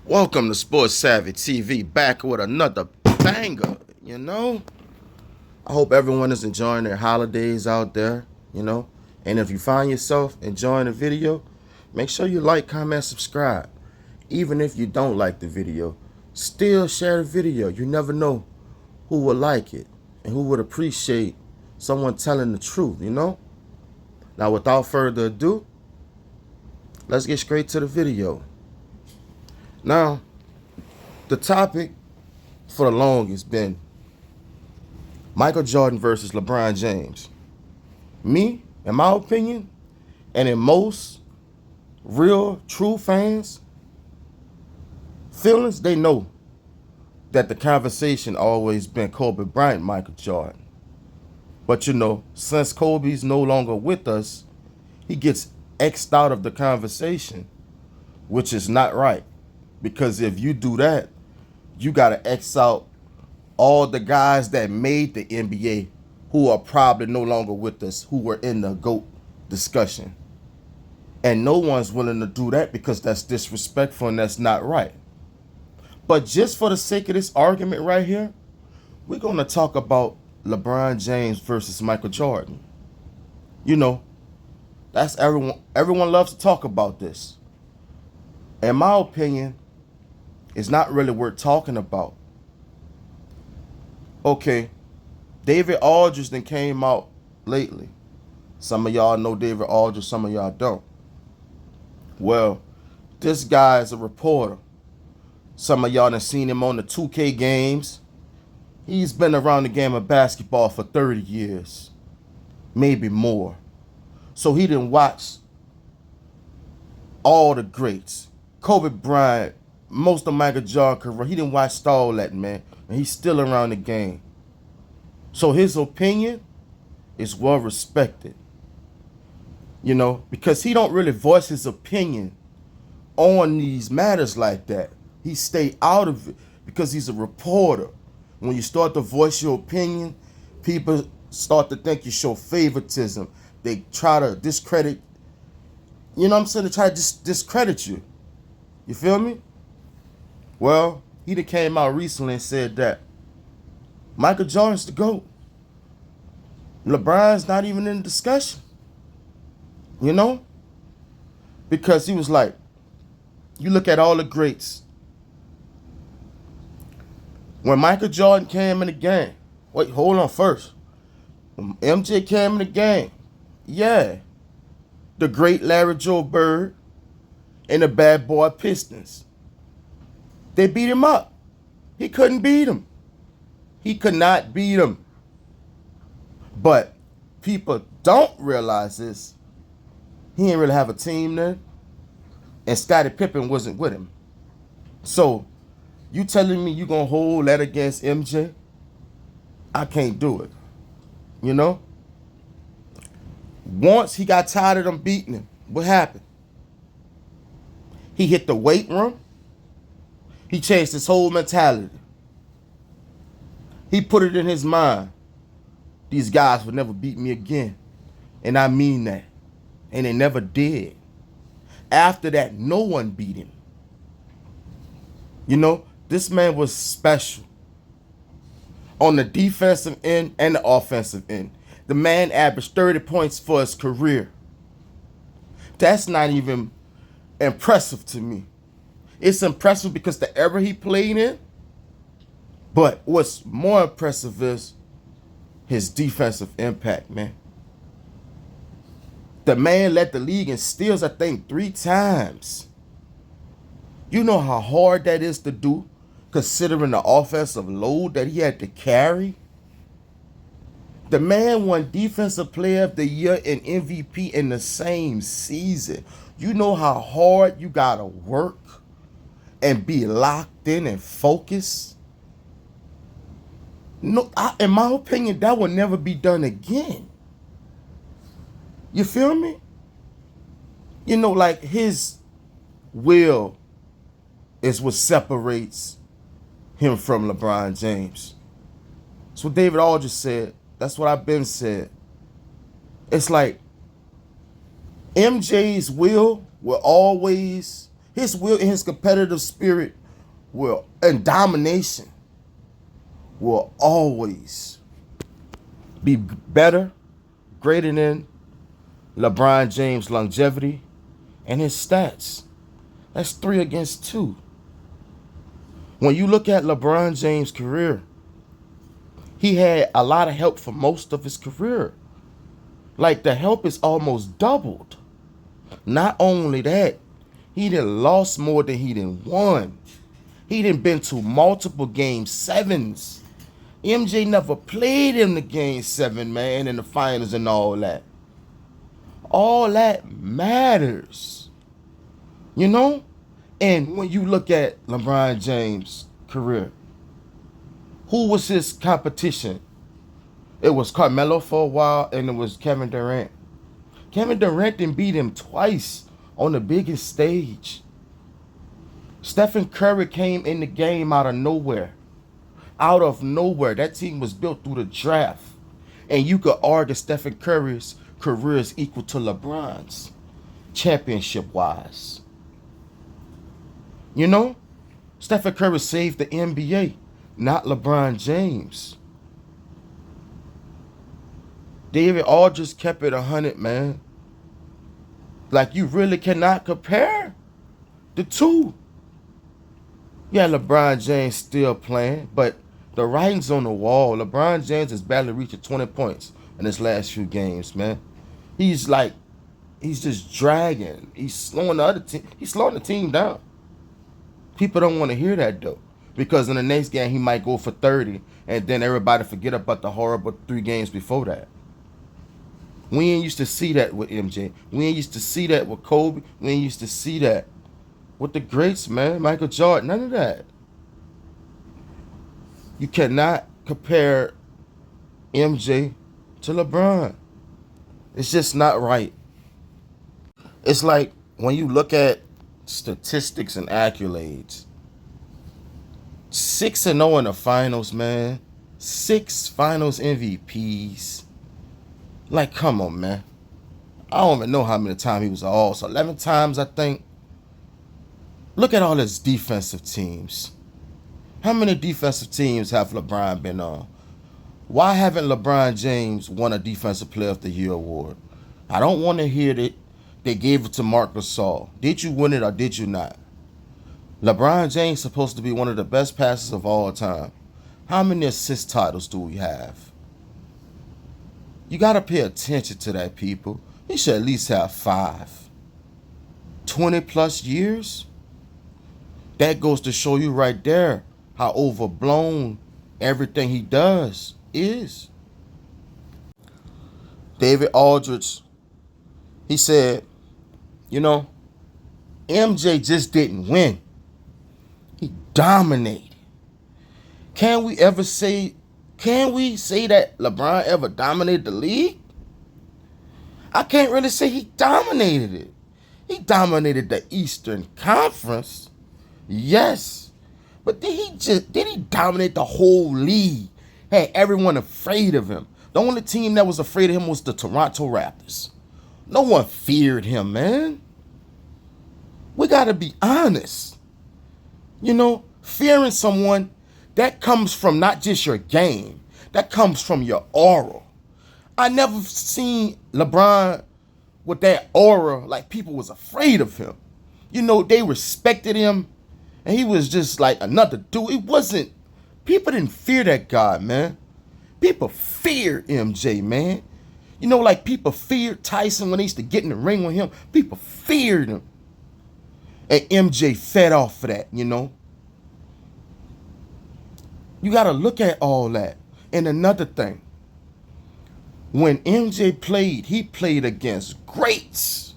Welcome to Sports Savvy TV, back with another banger, I hope everyone is enjoying their holidays out there. And if you find yourself enjoying the video, make sure you like, comment, subscribe. Even if you don't like the video, still share the video. You never know who will like it and who would appreciate someone telling the truth. Now, without further ado, let's get straight to the video. Now, the topic for the longest been Michael Jordan versus LeBron James. Me, in my opinion, and in most real, true fans' feelings, they know that the conversation always been Kobe Bryant, Michael Jordan. But since Kobe's no longer with us, he gets X'd out of the conversation, which is not right. Because if you do that, you got to X out all the guys that made the NBA who are probably no longer with us, who were in the GOAT discussion. And no one's willing to do that because that's disrespectful and that's not right. But just for the sake of this argument right here, we're going to talk about LeBron James versus Michael Jordan. That's everyone loves to talk about this. In my opinion, it's not really worth talking about. Okay, David Aldridge then came out lately. Some of y'all know David Aldridge, some of y'all don't. Well, this guy is a reporter. Some of y'all done seen him on the 2K games. He's been around the game of basketball for 30 years, maybe more. So he didn't watch all the greats. Kobe Bryant, most of Michael Jordan career, he didn't watch all that, man. And he's still around the game. So his opinion is well respected. Because he don't really voice his opinion on these matters like that. He stay out of it because he's a reporter. When you start to voice your opinion, people start to think you show favoritism. They try to discredit, They try to discredit you. You feel me? Well, he done came out recently and said that Michael Jordan's the GOAT. LeBron's not even in the discussion. Because he was like, you look at all the greats. When Michael Jordan came in the game, wait, hold on first. When MJ came in the game, yeah, the great Larry Joe Bird and the bad boy Pistons. They beat him up. He couldn't beat him. He could not beat him. But people don't realize this. He didn't really have a team then. And Scottie Pippen wasn't with him. So, you telling me you gonna hold that against MJ? I can't do it. Once he got tired of them beating him, what happened? He hit the weight room. He changed his whole mentality. He put it in his mind, these guys would never beat me again. And I mean that. And they never did. After that, no one beat him. This man was special. On the defensive end and the offensive end. The man averaged 30 points for his career. That's not even impressive to me. It's impressive because the era he played in. But what's more impressive is his defensive impact, man. The man led the league in steals, I think, 3 times. You know how hard that is to do, considering the offensive load that he had to carry? The man won Defensive Player of the Year and MVP in the same season. You know how hard you gotta work and be locked in and focused? No, in my opinion, that will never be done again. You feel me? Like his will is what separates him from LeBron James. That's what David Aldridge said. That's what I've been said. It's like MJ's will always His will and his competitive spirit will and domination will always be better, greater than LeBron James' longevity and his stats. That's 3 against 2. When you look at LeBron James' career, he had a lot of help for most of his career. Like the help is almost doubled. Not only that, he done lost more than he done won. He done been to multiple game 7s. MJ never played in the game 7, man, in the finals and all that. All that matters. You know? And when you look at LeBron James' career, who was his competition? It was Carmelo for a while, and it was Kevin Durant. Kevin Durant didn't beat him twice on the biggest stage. Stephen Curry came in the game out of nowhere. Out of nowhere. That team was built through the draft. And you could argue Stephen Curry's career is equal to LeBron's, championship-wise. You know? Stephen Curry saved the NBA, not LeBron James. David Aldridge kept it 100, man. Like, you really cannot compare the two. Yeah, LeBron James still playing, but the writing's on the wall. LeBron James has barely reached 20 points in his last few games, man. He's just dragging. He's slowing the other team. He's slowing the team down. People don't want to hear that, though, because in the next game he might go for 30, and then everybody forget about the horrible 3 games before that. We ain't used to see that with MJ. We ain't used to see that with Kobe. We ain't used to see that with the greats, man. Michael Jordan, none of that. You cannot compare MJ to LeBron. It's just not right. It's like when you look at statistics and accolades, 6-0 in the finals, man. 6 finals MVPs. Like, come on, man. I don't even know how many times he was all. So 11 times, I think. Look at all his defensive teams. How many defensive teams have LeBron been on? Why haven't LeBron James won a Defensive Player of the Year award? I don't want to hear that they gave it to Marc Gasol. Did you win it or did you not? LeBron James is supposed to be one of the best passers of all time. How many assist titles do we have? You got to pay attention to that, people. He should at least have 5. 20 plus years? That goes to show you right there how overblown everything he does is. David Aldridge, he said, you know, MJ just didn't win. He dominated. Can we say that LeBron ever dominated the league? I can't really say he dominated it. He dominated the Eastern Conference. Yes. But did he dominate the whole league? Had everyone afraid of him. The only team that was afraid of him was the Toronto Raptors. No one feared him, man. We got to be honest. You know, fearing someone, that comes from not just your game. That comes from your aura. I never seen LeBron with that aura, like people was afraid of him. You know, they respected him, and he was just like another dude. It wasn't, people didn't fear that guy, man. People feared MJ, man. You know, like people feared Tyson when they used to get in the ring with him. People feared him. And MJ fed off of that, you know. You got to look at all that. And another thing, when MJ played, he played against greats.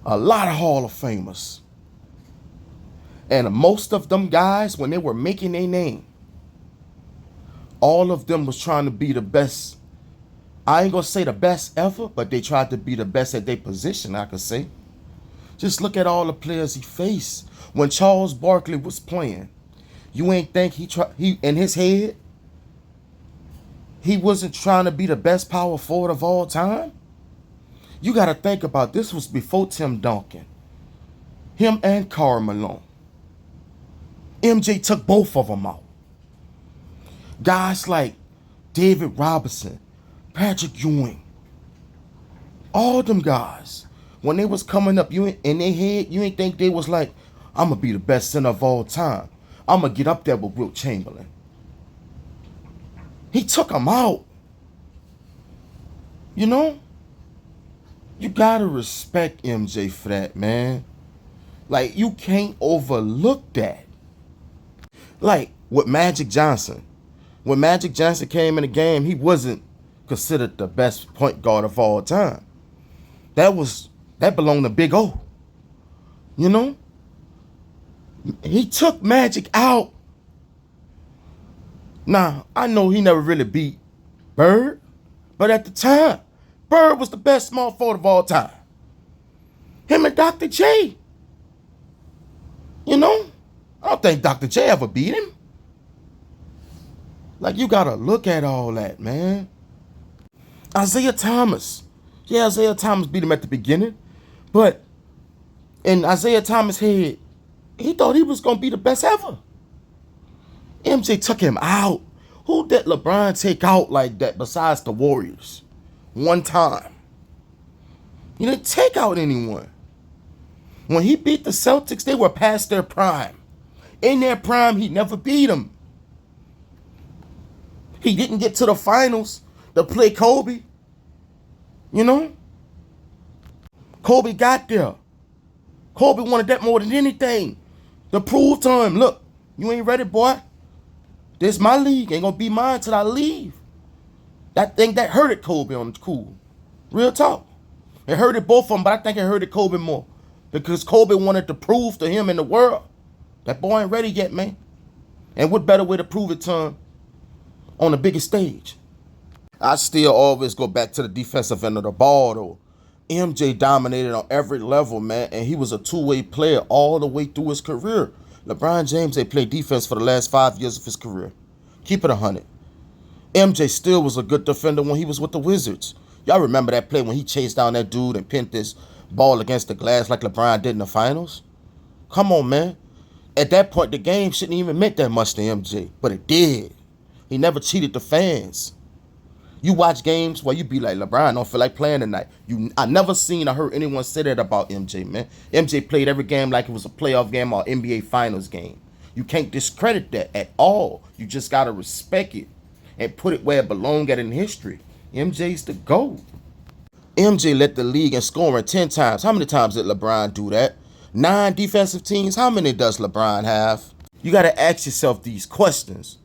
A lot of Hall of Famers. And most of them guys, when they were making their name, all of them was trying to be the best. I ain't going to say the best ever, but they tried to be the best at their position, I could say. Just look at all the players he faced. When Charles Barkley was playing, you ain't think he in his head, he wasn't trying to be the best power forward of all time? You got to think about this was before Tim Duncan. Him and Karl Malone. MJ took both of them out. Guys like David Robinson, Patrick Ewing, all them guys, when they was coming up, you in their head, you ain't think they was like, I'm gonna be the best center of all time. I'm gonna get up there with Wilt Chamberlain. He took them out. You know? You gotta respect MJ for that, man. Like, you can't overlook that. Like, with Magic Johnson. When Magic Johnson came in the game, he wasn't considered the best point guard of all time. That belonged to Big O. You know? He took Magic out. Now, I know he never really beat Bird, but at the time, Bird was the best small forward of all time. Him and Dr. J. You know? I don't think Dr. J ever beat him. Like, you gotta look at all that, man. Isaiah Thomas. Yeah, Isaiah Thomas beat him at the beginning. But in Isaiah Thomas' head, he thought he was gonna be the best ever. MJ took him out. Who did LeBron take out like that besides the Warriors? One time. He didn't take out anyone. When he beat the Celtics, they were past their prime. In their prime, he never beat them. He didn't get to the finals to play Kobe. You know? Kobe got there. Kobe wanted that more than anything. To prove to him, look, you ain't ready, boy. This my league. Ain't gonna be mine till I leave. That thing that hurted Kobe on the cool. Real talk. It hurted both of them, but I think it hurted Kobe more. Because Kobe wanted to prove to him and the world, that boy ain't ready yet, man. And what better way to prove it to him on the biggest stage? I still always go back to the defensive end of the ball, though. MJ dominated on every level, man, and he was a two-way player all the way through his career. LeBron James ain't played defense for the last 5 years of his career. Keep it 100. MJ still was a good defender when he was with the Wizards. Y'all remember that play when he chased down that dude and pinned this ball against the glass like LeBron did in the finals? Come on, man. At that point, the game shouldn't even meant that much to MJ, but it did. He never cheated the fans. You watch games where you be like, LeBron don't feel like playing tonight. I never seen or heard anyone say that about MJ, man. MJ played every game like it was a playoff game or NBA Finals game. You can't discredit that at all. You just got to respect it and put it where it belongs at in history. MJ's the GOAT. MJ led the league in scoring 10 times. How many times did LeBron do that? 9 defensive teams. How many does LeBron have? You got to ask yourself these questions.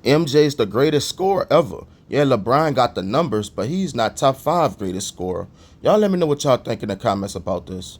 MJ's the greatest scorer ever. Yeah, LeBron got the numbers, but he's not top 5 greatest scorer. Y'all let me know what y'all think in the comments about this.